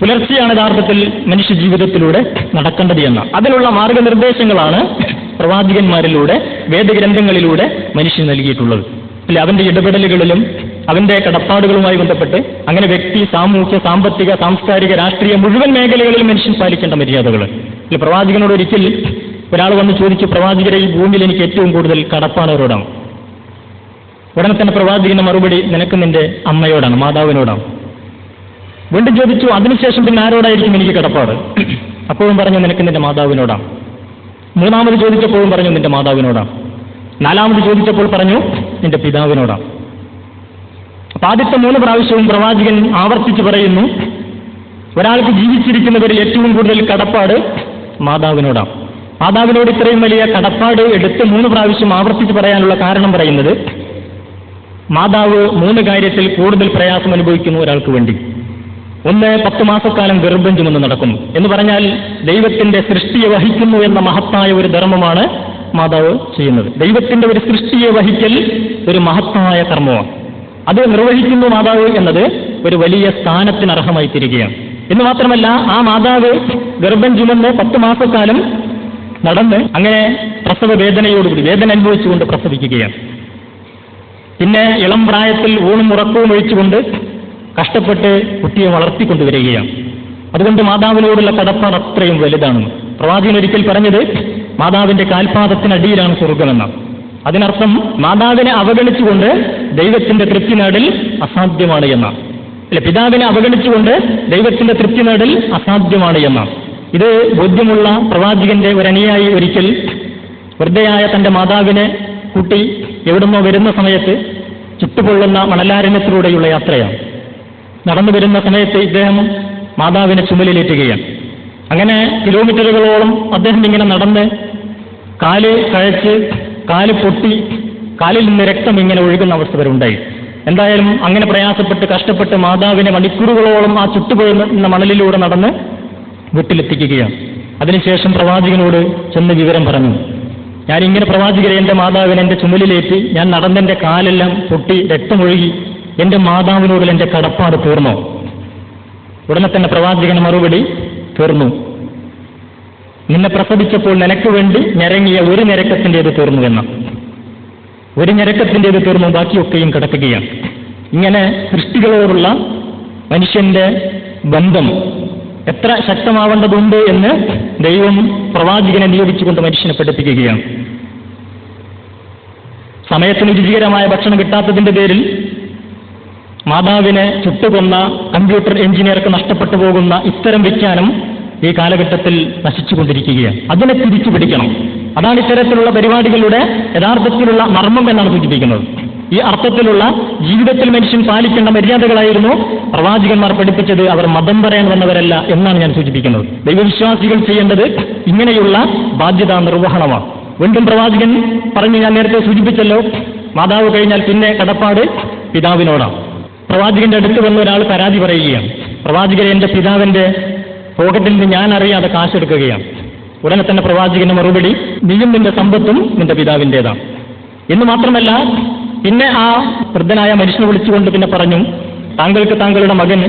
പുലർച്ചെയാണ് യഥാർത്ഥത്തിൽ മനുഷ്യ ജീവിതത്തിലൂടെ നടക്കേണ്ടത് എന്ന അതിനുള്ള മാർഗനിർദ്ദേശങ്ങളാണ് പ്രവാചകന്മാരിലൂടെ വേദഗ്രന്ഥങ്ങളിലൂടെ മനുഷ്യൻ നൽകിയിട്ടുള്ളത്. അല്ലെ, അവന്റെ ഇടപെടലുകളിലും അവന്റെ കടപ്പാടുകളുമായി ബന്ധപ്പെട്ട് അങ്ങനെ വ്യക്തി, സാമൂഹ്യ, സാമ്പത്തിക, സാംസ്കാരിക, രാഷ്ട്രീയ മുഴുവൻ മേഖലകളിലും മനുഷ്യൻ പാലിക്കേണ്ട മര്യാദകൾ. അല്ലെ, പ്രവാചകനോട് ഒരിക്കൽ ഒരാൾ വന്ന് ചോദിച്ചു, പ്രവാചകരെ, ഈ ഭൂമിയിൽ എനിക്ക് ഏറ്റവും കൂടുതൽ കടപ്പാടവരോടാണ്. ഉടനെ തന്നെ പ്രവാചകന്റെ മറുപടി, നിനക്ക് നിന്റെ അമ്മയോടാണ്, മാതാവിനോടാണ്. വീണ്ടും ചോദിച്ചു, അതിനുശേഷം പിന്നെ ആരോടായിരിക്കും എനിക്ക് കടപ്പാട്? അപ്പോഴും പറഞ്ഞു, നിനക്ക് നിന്റെ മാതാവിനോടാണ്. മൂന്നാമത് ചോദിച്ചപ്പോഴും പറഞ്ഞു, നിന്റെ മാതാവിനോടാണ്. നാലാമത് ചോദിച്ചപ്പോൾ പറഞ്ഞു, നിന്റെ പിതാവിനോടാണ്. അപ്പൊ ആദ്യത്തെ 3 പ്രാവശ്യവും പ്രവാചകൻ ആവർത്തിച്ച് പറയുന്നു, ഒരാൾക്ക് ജീവിച്ചിരിക്കുന്നവരിൽ ഏറ്റവും കൂടുതൽ കടപ്പാട് മാതാവിനോടാണ്. മാതാവിനോട് ഇത്രയും വലിയ കടപ്പാട് എടുത്ത് 3 പ്രാവശ്യം ആവർത്തിച്ച് പറയാനുള്ള കാരണം പറയുന്നത്, മാതാവ് 3 കാര്യത്തിൽ കൂടുതൽ പ്രയാസം അനുഭവിക്കുന്നു ഒരാൾക്ക് വേണ്ടി. ഒന്ന്, 10 മാസക്കാലം ഗർഭം ചുമന്ന് നടക്കുന്നു എന്ന് പറഞ്ഞാൽ ദൈവത്തിന്റെ സൃഷ്ടിയെ വഹിക്കുന്നു എന്ന മഹത്തായ ഒരു ധർമ്മമാണ് മാതാവ് ചെയ്യുന്നത്. ദൈവത്തിന്റെ ഒരു സൃഷ്ടിയെ വഹിക്കൽ ഒരു മഹത്തായ കർമ്മമാണ്. അത് നിർവഹിക്കുന്നു മാതാവ് എന്നത് ഒരു വലിയ സ്ഥാനത്തിന് അർഹമായി തീരുകയാണ്. എന്ന് മാത്രമല്ല, ആ മാതാവ് ഗർഭം ചുമന്ന് 10 മാസക്കാലം നടന്ന് അങ്ങനെ പ്രസവ വേദനയോടുകൂടി വേദന അനുഭവിച്ചുകൊണ്ട് പ്രസവിക്കുകയാണ്. പിന്നെ ഇളം പ്രായത്തിൽ ഊണും ഉറക്കവും ഒഴിച്ചുകൊണ്ട് കഷ്ടപ്പെട്ട് കുട്ടിയെ വളർത്തിക്കൊണ്ടുവരികയാണ്. അതുകൊണ്ട് മാതാവിനോടുള്ള കടപ്പാട് അത്രയും വലുതാണ്. പ്രവാചകൻ ഒരിക്കൽ പറഞ്ഞത്, മാതാവിന്റെ കാൽപാദത്തിനടിയിലാണ് സ്വർഗമെന്നാണ്. അതിനർത്ഥം മാതാവിനെ അവഗണിച്ചുകൊണ്ട് ദൈവത്തിന്റെ തൃപ്തി നേടൽ അസാധ്യമാണ് എന്നാണ്. അല്ലെ, പിതാവിനെ അവഗണിച്ചുകൊണ്ട് ദൈവത്തിന്റെ തൃപ്തി നേടൽ അസാധ്യമാണ് എന്നാണ്. ഇത് ബോധ്യമുള്ള പ്രവാചകന്റെ ഒരു അനുയായി ഒരിക്കൽ വൃദ്ധയായ തന്റെ മാതാവിനെ കൂട്ടി എവിടുന്നോ വരുന്ന സമയത്ത് ചുട്ടുപൊള്ളുന്ന മണലാരണ്യത്തിലൂടെയുള്ള യാത്രയാണ്. നടന്നു വരുന്ന സമയത്ത് ഇദ്ദേഹം മാതാവിനെ ചുമലിലേറ്റുകയാണ്. അങ്ങനെ കിലോമീറ്ററുകളോളം അദ്ദേഹം ഇങ്ങനെ നടന്ന് കാല് കഴച്ച്, കാല് പൊട്ടി, കാലിൽ നിന്ന് രക്തം ഇങ്ങനെ ഒഴുകുന്ന അവസ്ഥ വരെ ഉണ്ടായി. എന്തായാലും അങ്ങനെ പ്രയാസപ്പെട്ട് കഷ്ടപ്പെട്ട് മാതാവിനെ മണിക്കൂറുകളോളം ആ ചുട്ടുപൊള്ളുന്ന മണലിലൂടെ നടന്ന് വീട്ടിലെത്തിക്കുകയാണ്. അതിനുശേഷം പ്രവാചകനോട് ചെന്ന് വിവരം പറഞ്ഞു, ഞാനിങ്ങനെ പ്രവാചകരെ, എൻ്റെ മാതാവിനെ എൻ്റെ ചുമലിലേറ്റി, ഞാൻ നടന്നെൻ്റെ കാലെല്ലാം പൊട്ടി രക്തമൊഴുകി, എൻ്റെ മാതാവിനോട് എൻ്റെ കടപ്പാട് തീർന്നോ? ഉടനെ തന്നെ പ്രവാചകന് മറുപടി, തീർന്നു. നിന്നെ പ്രസവിച്ചപ്പോൾ നിനക്ക് വേണ്ടി ഞരങ്ങിയ ഒരു ഞരക്കത്തിൻ്റേത് തീർന്നു എന്ന. ഒരു ഞരക്കത്തിൻ്റേത് തീർന്നു, ബാക്കിയൊക്കെയും കിടക്കുകയാണ്. ഇങ്ങനെ സൃഷ്ടികളോടുള്ള മനുഷ്യന്റെ ബന്ധം എത്ര ശക്തമാവേണ്ടതുണ്ട് എന്ന് ദൈവം പ്രവാചകനെ നിയോഗിച്ചുകൊണ്ട് മനുഷ്യനെ പഠിപ്പിക്കുകയാണ്. സമയത്തിന് രുചികരമായ ഭക്ഷണം കിട്ടാത്തതിന്റെ പേരിൽ മാതാവിനെ ചുട്ടുകൊന്ന കമ്പ്യൂട്ടർ എഞ്ചിനീയർക്ക് നഷ്ടപ്പെട്ടു പോകുന്ന ഇത്തരം വിജ്ഞാനം ഈ കാലഘട്ടത്തിൽ നശിച്ചുകൊണ്ടിരിക്കുകയാണ്. അതിനെ തിരിച്ചു പിടിക്കണം. അതാണ് ഇത്തരത്തിലുള്ള പരിപാടികളുടെ യഥാർത്ഥത്തിലുള്ള മർമ്മം എന്നാണ് സൂചിപ്പിക്കുന്നത്. ഈ അർത്ഥത്തിലുള്ള ജീവിതത്തിൽ മനുഷ്യൻ പാലിക്കേണ്ട മര്യാദകളായിരുന്നു പ്രവാചകന്മാർ പഠിപ്പിച്ചത്. അവർ മതം പറയാൻ വന്നവരല്ല എന്നാണ് ഞാൻ സൂചിപ്പിക്കുന്നത്. ദൈവവിശ്വാസികൾ ചെയ്യേണ്ടത് ഇങ്ങനെയുള്ള ബാധ്യതാ നിർവഹണമാണ്. വീണ്ടും പ്രവാചകൻ പറഞ്ഞു, ഞാൻ നേരത്തെ സൂചിപ്പിച്ചല്ലോ, മാതാവ് കഴിഞ്ഞാൽ പിന്നെ കടപ്പാട് പിതാവിനോടാണ്. പ്രവാചകന്റെ അടുത്ത് വന്ന ഒരാൾ പരാതി പറയുകയാണ്, പ്രവാചകരെ, എൻ്റെ പിതാവിന്റെ പോക്കറ്റിൽ നിന്ന് ഞാൻ അറിയാതെ കാശെടുക്കുകയാണ്. ഉടനെ തന്നെ പ്രവാചകന്റെ മറുപടി, നീയും നിന്റെ സമ്പത്തും നിന്റെ പിതാവിൻ്റെതാണ്. എന്ന് മാത്രമല്ല, പിന്നെ ആ വൃദ്ധനായ മനുഷ്യനെ വിളിച്ചുകൊണ്ട് പിന്നെ പറഞ്ഞു, താങ്കൾക്ക് താങ്കളുടെ മകന്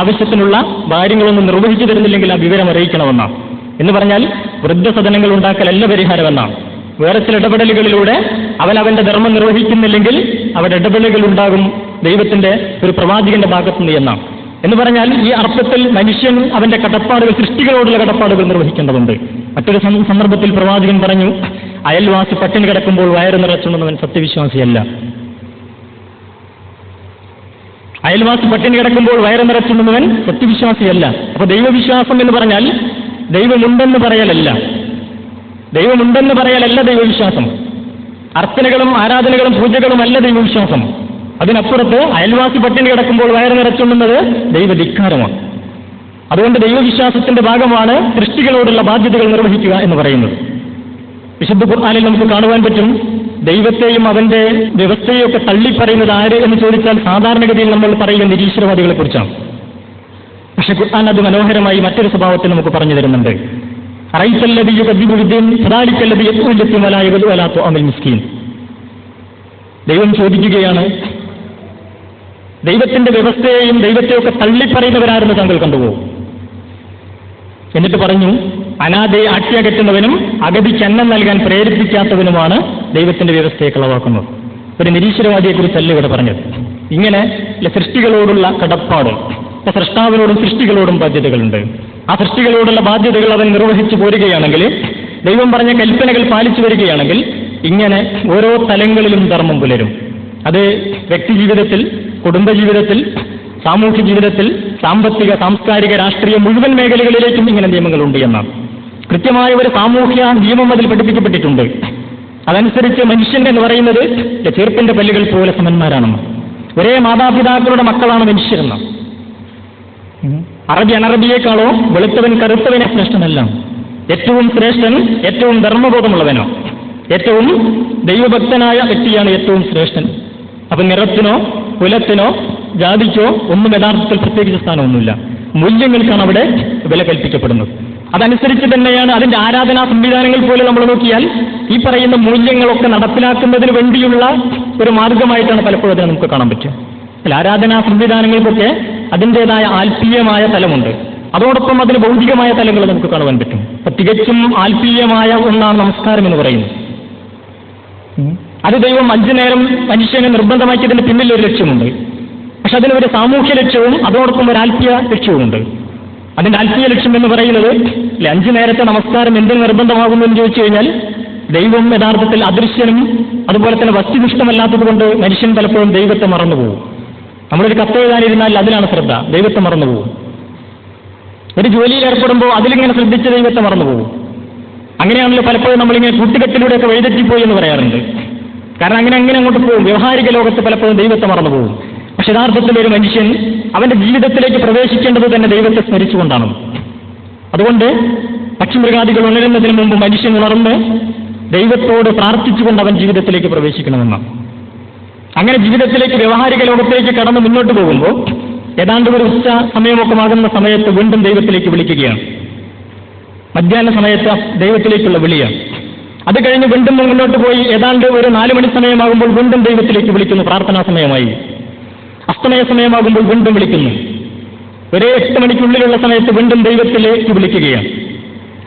ആവശ്യത്തിനുള്ള കാര്യങ്ങളൊന്നും നിർവഹിച്ചു തരുന്നില്ലെങ്കിൽ ആ വിവരം അറിയിക്കണമെന്നാണ്. എന്ന് പറഞ്ഞാൽ വൃദ്ധസദനങ്ങൾ ഉണ്ടാക്കലല്ല പരിഹാരമെന്നാണ്. വേറെ ചില ഇടപെടലുകളിലൂടെ അവന്റെ ധർമ്മം നിർവഹിക്കുന്നില്ലെങ്കിൽ അവിടെ ഇടപെടലുകൾ ഉണ്ടാകും ദൈവത്തിന്റെ ഒരു പ്രവാചകന്റെ ഭാഗത്തുനിന്ന് എന്നാണ്. എന്ന് പറഞ്ഞാൽ ഈ അർത്ഥത്തിൽ മനുഷ്യൻ അവന്റെ കടപ്പാടുകൾ, സൃഷ്ടികളോടുള്ള കടപ്പാടുകൾ നിർവഹിക്കേണ്ടതുണ്ട്. മറ്റൊരു സന്ദർഭത്തിൽ പ്രവാചകൻ പറഞ്ഞു, അയൽവാസി പട്ടിണി കിടക്കുമ്പോൾ വയറ് നിറച്ചുണ്ടെന്നവൻ സത്യവിശ്വാസിയല്ല. അയൽവാസി പട്ടിണി കിടക്കുമ്പോൾ വയറ് നിറച്ചുണ്ടെന്നവൻ സത്യവിശ്വാസിയല്ല. അപ്പൊ ദൈവവിശ്വാസം എന്ന് പറഞ്ഞാൽ ദൈവമുണ്ടെന്ന് പറയലല്ല. ദൈവമുണ്ടെന്ന് പറയലല്ല ദൈവവിശ്വാസം. അർച്ചനകളും ആരാധനകളും പൂജകളും അല്ല ദൈവവിശ്വാസം. അതിനപ്പുറത്ത് അയൽവാസി പട്ടിണി കിടക്കുമ്പോൾ വയറ് നിറച്ചുണ്ടെന്നത് ദൈവധിക്കാരമാണ്. അതുകൊണ്ട് ദൈവവിശ്വാസത്തിന്റെ ഭാഗമാണ് സൃഷ്ടികളോടുള്ള ബാധ്യതകൾ നിർവഹിക്കുക എന്ന് പറയുന്നത്. വിശുദ്ധ ഖുർആനിൽ നമുക്ക് കാണുവാൻ പറ്റും, ദൈവത്തെയും അവന്റെ വ്യവസ്ഥയെയും ഒക്കെ തള്ളിപ്പറയുന്നത് ആര് എന്ന് ചോദിച്ചാൽ സാധാരണഗതിയിൽ നമ്മൾ പറയുന്ന നിരീശ്വരവാദികളെ കുറിച്ചാണ്. പക്ഷെ ഖുർആൻ അത് മനോഹരമായി മറ്റൊരു സ്വഭാവത്തിൽ നമുക്ക് പറഞ്ഞു തരുന്നുണ്ട്. ദൈവം ചോദിക്കുകയാണ്, ദൈവത്തിന്റെ വ്യവസ്ഥയെയും ദൈവത്തെയൊക്കെ തള്ളിപ്പറയുന്നവരാരെന്ന് താങ്കൾ കണ്ടുപോകും. എന്നിട്ട് പറഞ്ഞു, അനാഥയെ ആട്ടിയകറ്റുന്നവനും അഗതിക്ക് അന്നം നൽകാൻ പ്രേരിപ്പിക്കാത്തവനുമാണ് ദൈവത്തിന്റെ വ്യവസ്ഥയെ കളവാക്കുന്നത്. ഒരു നിരീശ്വരവാദിയെക്കുറിച്ചല്ല ഇവിടെ പറഞ്ഞത്. ഇങ്ങനെ സൃഷ്ടികളോടുള്ള കടപ്പാട്, സൃഷ്ടാവിനോടും സൃഷ്ടികളോടും ബാധ്യതകളുണ്ട്. ആ സൃഷ്ടികളോടുള്ള ബാധ്യതകൾ അവൻ നിർവഹിച്ചു പോരുകയാണെങ്കിൽ, ദൈവം പറഞ്ഞ കൽപ്പനകൾ പാലിച്ചു വരികയാണെങ്കിൽ, ഇങ്ങനെ ഓരോ തലങ്ങളിലും ധർമ്മം പുലരും. അത് വ്യക്തിജീവിതത്തിൽ, കുടുംബജീവിതത്തിൽ, സാമൂഹ്യ ജീവിതത്തിൽ, സാമ്പത്തിക, സാംസ്കാരിക, രാഷ്ട്രീയ മുഴുവൻ മേഖലകളിലേക്കും ഇങ്ങനെ നിയമങ്ങളുണ്ട് എന്നാണ്. കൃത്യമായ ഒരു സാമൂഹ്യ നിയമം അതിൽ പഠിപ്പിക്കപ്പെട്ടിട്ടുണ്ട്. അതനുസരിച്ച് മനുഷ്യൻ എന്ന് പറയുന്നത് ചെറുപ്പിന്റെ പല്ലുകൾ പോലെ സമന്മാരാണെന്ന്. ഒരേ മാതാപിതാക്കളുടെ മക്കളാണ് മനുഷ്യരെന്ന്. അറബി അനറബിയേക്കാളോ വെളുത്തവൻ കറുത്തവനെ ശ്രേഷ്ഠനല്ല. ഏറ്റവും ശ്രേഷ്ഠൻ ഏറ്റവും ധർമ്മബോധമുള്ളവനോ ഏറ്റവും ദൈവഭക്തനായ വ്യക്തിയാണ് ഏറ്റവും ശ്രേഷ്ഠൻ. അപ്പൊ നിറത്തിനോ കുലത്തിനോ ജാതിക്കോ ഒന്നും യഥാർത്ഥത്തിൽ പ്രത്യേകിച്ച സ്ഥാനമൊന്നുമില്ല. മൂല്യങ്ങൾക്കാണ് അവിടെ വില കൽപ്പിക്കപ്പെടുന്നത്. അതനുസരിച്ച് തന്നെയാണ് അതിന്റെ ആരാധനാ സംവിധാനങ്ങൾ പോലെ നമ്മൾ നോക്കിയാൽ ഈ പറയുന്ന മൂല്യങ്ങളൊക്കെ നടപ്പിലാക്കുന്നതിന് വേണ്ടിയുള്ള ഒരു മാർഗമായിട്ടാണ് പലപ്പോഴും അതിനെ നമുക്ക് കാണാൻ പറ്റുക. അല്ല, ആരാധനാ സംവിധാനങ്ങൾക്കൊക്കെ അതിൻ്റെതായ ആത്മീയമായ തലമുണ്ട്. അതോടൊപ്പം അതിന് ഭൗതികമായ തലങ്ങൾ നമുക്ക് കാണുവാൻ പറ്റും. അപ്പൊ തികച്ചും ആത്മീയമായ ഒന്നാണ് നമസ്കാരം എന്ന് പറയുന്നത്. അത് ദൈവം 5 നേരം മനുഷ്യനെ നിർബന്ധമാക്കിയതിന് പിന്നിൽ ഒരു ലക്ഷ്യമുണ്ട്. പക്ഷെ അതിനൊരു സാമൂഹ്യ ലക്ഷ്യവും അതോടൊപ്പം ഒരു ആത്മീയ ലക്ഷ്യവുമുണ്ട്. അതിന്റെ ആത്മീയ ലക്ഷ്യം എന്ന് പറയുന്നത് 5 നേരത്തെ നമസ്കാരം എന്തിന് നിർബന്ധമാകുന്നു എന്ന് ചോദിച്ചു കഴിഞ്ഞാൽ, ദൈവം യഥാർത്ഥത്തിൽ അദൃശ്യനും അതുപോലെ തന്നെ വസ്തുനിഷ്ഠമല്ലാത്തത് കൊണ്ട് മനുഷ്യൻ പലപ്പോഴും ദൈവത്തെ മറന്നുപോകും. നമ്മളൊരു കത്ത് എഴുതാനിരുന്നാൽ അതിലാണ് ശ്രദ്ധ, ദൈവത്തെ മറന്നുപോകും. ഒരു ജോലിയിൽ ഏർപ്പെടുമ്പോൾ അതിലിങ്ങനെ ശ്രദ്ധിച്ച് ദൈവത്തെ മറന്നുപോകും. അങ്ങനെയാണല്ലോ പലപ്പോഴും നമ്മളിങ്ങനെ കൂട്ടുകെട്ടിലൂടെയൊക്കെ വഴിതെറ്റിപ്പോയി എന്ന് പറയാറുണ്ട്. കാരണം അങ്ങനെ അങ്ങോട്ട് പോകും. വ്യവഹാരിക ലോകത്ത് പലപ്പോഴും ദൈവത്തെ മറന്നുപോകും. പക്ഷെ യഥാർത്ഥത്തിൽ ഒരു മനുഷ്യൻ അവന്റെ ജീവിതത്തിലേക്ക് പ്രവേശിക്കേണ്ടത് തന്നെ ദൈവത്തെ സ്മരിച്ചുകൊണ്ടാണ്. അതുകൊണ്ട് പക്ഷിമൃഗാദികൾ ഉണരുന്നതിന് മുമ്പ് മനുഷ്യൻ ഉണർന്ന് ദൈവത്തോട് പ്രാർത്ഥിച്ചുകൊണ്ട് അവൻ ജീവിതത്തിലേക്ക് പ്രവേശിക്കണമെന്നാണ്. അങ്ങനെ ജീവിതത്തിലേക്ക് വ്യവഹാരിക ലോകത്തേക്ക് കടന്ന് മുന്നോട്ട് പോകുമ്പോൾ ഏതാണ്ട് ഒരു ഉച്ച സമയമൊക്കെ ആകുന്ന സമയത്ത് വീണ്ടും ദൈവത്തിലേക്ക് വിളിക്കുകയാണ്. മധ്യാഹ്ന സമയത്ത് ദൈവത്തിലേക്കുള്ള വിളിയാണ്. അത് കഴിഞ്ഞ് വീണ്ടും മുന്നോട്ട് പോയി ഏതാണ്ട് ഒരു 4 മണി സമയമാകുമ്പോൾ വീണ്ടും ദൈവത്തിലേക്ക് വിളിക്കുന്നു. പ്രാർത്ഥനാ സമയമായി. അസ്തമയ സമയമാകുമ്പോൾ വീണ്ടും വിളിക്കുന്നു. ഒരേ 8 മണിക്കുള്ളിലുള്ള സമയത്ത് വീണ്ടും ദൈവത്തിലേക്ക് വിളിക്കുകയാണ്.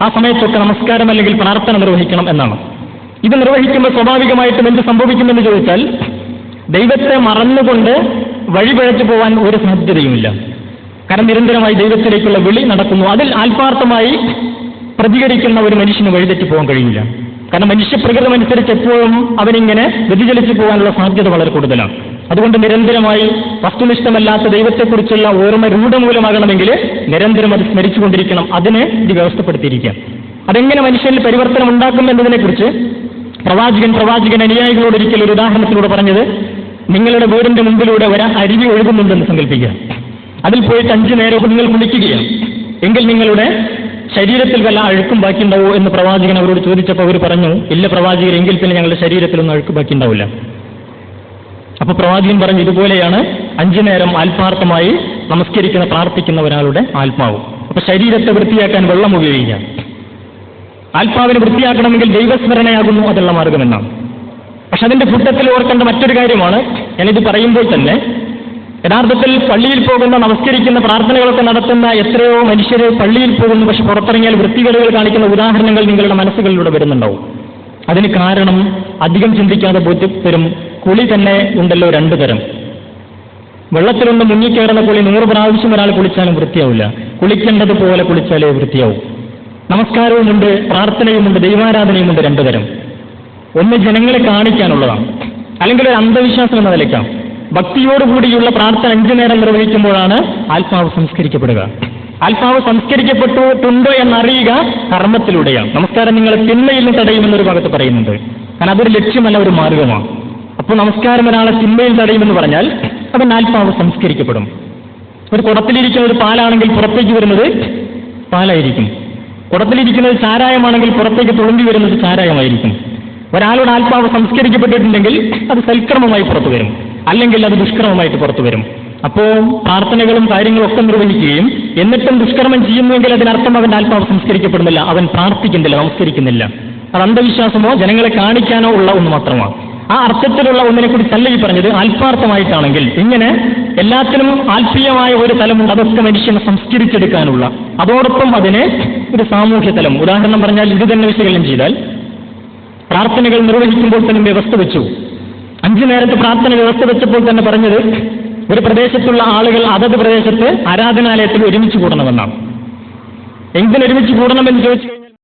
ആ സമയത്തൊക്കെ നമസ്കാരം അല്ലെങ്കിൽ പ്രാർത്ഥന നിർവഹിക്കണം എന്നാണ്. ഇത് നിർവഹിക്കുമ്പോൾ സ്വാഭാവികമായിട്ടും എന്ത് സംഭവിക്കുമെന്ന് ചോദിച്ചാൽ, ദൈവത്തെ മറന്നുകൊണ്ട് വഴിപിഴച്ചു പോകാൻ ഒരു സാധ്യതയുമില്ല. കാരണം നിരന്തരമായി ദൈവത്തിലേക്കുള്ള വിളി നടക്കുന്നു. അതിൽ ആത്മാർത്ഥമായി പ്രതികരിക്കുന്ന ഒരു മനുഷ്യന് വഴിതെറ്റി പോകാൻ കഴിയില്ല. കാരണം മനുഷ്യപ്രകൃതം അനുസരിച്ച് എപ്പോഴും അവനിങ്ങനെ വ്യതിചലിച്ചു പോകാനുള്ള സാധ്യത വളരെ കൂടുതലാണ്. അതുകൊണ്ട് നിരന്തരമായി വസ്തുനിഷ്ഠമല്ലാത്ത ദൈവത്തെക്കുറിച്ചുള്ള ഓർമ്മ രൂഢമൂലമാകണമെങ്കിൽ നിരന്തരം അത് സ്മരിച്ചുകൊണ്ടിരിക്കണം. അതിനെ ഇത് വ്യവസ്ഥപ്പെടുത്തിയിരിക്കാം. അതെങ്ങനെ മനുഷ്യനിൽ പരിവർത്തനം ഉണ്ടാക്കും എന്നതിനെക്കുറിച്ച് പ്രവാചകൻ അനുയായികളോട് ഒരിക്കൽ ഒരു ഉദാഹരണത്തിലൂടെ പറഞ്ഞത്, നിങ്ങളുടെ വീടിന്റെ മുമ്പിലൂടെ ഒരു അരുവി ഒഴുകുന്നുണ്ടെന്ന് സങ്കല്പിക്കുക. അതിൽ പോയിട്ട് 5 നേരം നിങ്ങൾ കുളിക്കുകയാണ്. എങ്കിൽ നിങ്ങളുടെ ശരീരത്തിൽ വല്ല അഴുക്കും ബാക്കിയുണ്ടാവോ എന്ന് പ്രവാചകൻ അവരോട് ചോദിച്ചപ്പോൾ അവർ പറഞ്ഞു, ഇല്ല പ്രവാചകൻ, എങ്കിൽ പിന്നെ ഞങ്ങളുടെ ശരീരത്തിലൊന്നും അഴുക്ക് ബാക്കിയുണ്ടാവില്ല. അപ്പൊ പ്രവാചകൻ പറഞ്ഞു, ഇതുപോലെയാണ് 5 നേരം ആത്മാർത്ഥമായി നമസ്കരിക്കുന്ന പ്രാർത്ഥിക്കുന്ന ഒരാളുടെ ആത്മാവ്. അപ്പൊ ശരീരത്തെ വൃത്തിയാക്കാൻ വെള്ളം ഉപയോഗിക്കാം. ആത്മാവിനെ വൃത്തിയാക്കണമെങ്കിൽ ദൈവസ്മരണയാകുന്നു അതുള്ള മാർഗമെന്നാണ്. പക്ഷെ അതിന്റെ കൂട്ടത്തിൽ ഓർക്കേണ്ട മറ്റൊരു കാര്യമാണ്, ഞാനിത് പറയുമ്പോൾ തന്നെ യഥാർത്ഥത്തിൽ പള്ളിയിൽ പോകുന്ന നമസ്കരിക്കുന്ന പ്രാർത്ഥനകളൊക്കെ നടത്തുന്ന എത്രയോ മനുഷ്യർ പള്ളിയിൽ പോകുന്നു, പക്ഷെ പുറത്തിറങ്ങിയാൽ വൃത്തികേടുകൾ കാണിക്കുന്ന ഉദാഹരണങ്ങൾ നിങ്ങളുടെ മനസ്സുകളിലൂടെ വരുന്നുണ്ടാവും. അതിന് കാരണം അധികം ചിന്തിക്കാതെ ബോധ്യപ്പെരും. കുളി തന്നെ ഉണ്ടല്ലോ 2 തരം. വെള്ളത്തിലൊന്ന് മുങ്ങിക്കയറുന്ന കുളി 100 പ്രാവശ്യം ഒരാൾ കുളിച്ചാലും വൃത്തിയാവില്ല. കുളിക്കേണ്ടതുപോലെ കുളിച്ചാലേ വൃത്തിയാവും. നമസ്കാരവുമുണ്ട്, പ്രാർത്ഥനയുമുണ്ട്, ദൈവാരാധനയുമുണ്ട് 2 തരം. ഒന്ന് ജനങ്ങളെ കാണിക്കാനുള്ളതാണ്, അല്ലെങ്കിൽ ഒരു അന്ധവിശ്വാസം എന്ന നിലയ്ക്കാണ്. ഭക്തിയോടുകൂടിയുള്ള പ്രാർത്ഥന 5 നേരം നിർവഹിക്കുമ്പോഴാണ് ആത്മാവ് സംസ്കരിക്കപ്പെടുക. ആത്മാവ് സംസ്കരിക്കപ്പെട്ടിട്ടുണ്ടോ എന്നറിയുക കർമ്മത്തിലൂടെയാണ്. നമസ്കാരം നിങ്ങളെ തിന്മയിൽ നിന്ന് തടയുമെന്നൊരു ഭാഗത്ത് പറയുന്നുണ്ട്. കാരണം അതൊരു ലക്ഷ്യമല്ല, ഒരു മാർഗമാണ്. അപ്പോൾ നമസ്കാരം ഒരാളെ തിന്മയിൽ തടയുമെന്ന് പറഞ്ഞാൽ അവൻ ആത്മാവ് സംസ്കരിക്കപ്പെടും. ഒരു കുടത്തിലിരിക്കുന്ന ഒരു പാലാണെങ്കിൽ പുറത്തേക്ക് വരുന്നത് പാലായിരിക്കും. കുടത്തിലിരിക്കുന്നത് ചാരായമാണെങ്കിൽ പുറത്തേക്ക് തുളുമ്പി വരുന്നത് ചാരായമായിരിക്കും. ഒരാളുടെ ആത്മാവ് സംസ്കരിക്കപ്പെട്ടിട്ടുണ്ടെങ്കിൽ അത് സൽക്രമമായി പുറത്തു വരും, അല്ലെങ്കിൽ അത് ദുഷ്കർമ്മമായിട്ട് പുറത്തു വരും. അപ്പോൾ പ്രാർത്ഥനകളും കാര്യങ്ങളും ഒക്കെ നിർവഹിക്കുകയും എന്നിട്ടും ദുഷ്കർമ്മം ചെയ്യുന്നുവെങ്കിൽ അതിനർത്ഥം അവന്റെ ആത്മാവ് സംസ്കരിക്കപ്പെടുന്നില്ല, അവൻ പ്രാർത്ഥിക്കുന്നില്ല, നമസ്കരിക്കുന്നില്ല. അത് അന്ധവിശ്വാസമോ ജനങ്ങളെ കാണിക്കാനോ ഉള്ള ഒന്ന് മാത്രമാണ്. ആ അർത്ഥത്തിലുള്ള ഒന്നിനെ കൂടി തല്ല ഈ പറഞ്ഞത് ആത്മാർത്ഥമായിട്ടാണെങ്കിൽ ഇങ്ങനെ എല്ലാത്തിനും ആത്മീയമായ ഒരു തലമുണ്ട്, അതൊക്കെ മനുഷ്യനെ സംസ്കരിച്ചെടുക്കാനുള്ള, അതോടൊപ്പം അതിനെ ഒരു സാമൂഹ്യ തലം, ഉദാഹരണം പറഞ്ഞാൽ ഇത് തന്നെ വിശകലനം ചെയ്താൽ പ്രാർത്ഥനകൾ നിർവഹിക്കുമ്പോൾ തന്നെ വ്യവസ്ഥ വെച്ചു. 5 നേരത്തെ പ്രാർത്ഥന വ്യവസ്ഥ വെച്ചപ്പോൾ തന്നെ പറഞ്ഞത് ഒരു പ്രദേശത്തുള്ള ആളുകൾ അതത് പ്രദേശത്ത് ആരാധനാലയത്തിൽ ഒരുമിച്ച് കൂടണമെന്നാണ്. എന്തിനൊരുമിച്ച് കൂടണമെന്ന് ചോദിച്ചു കഴിഞ്ഞാൽ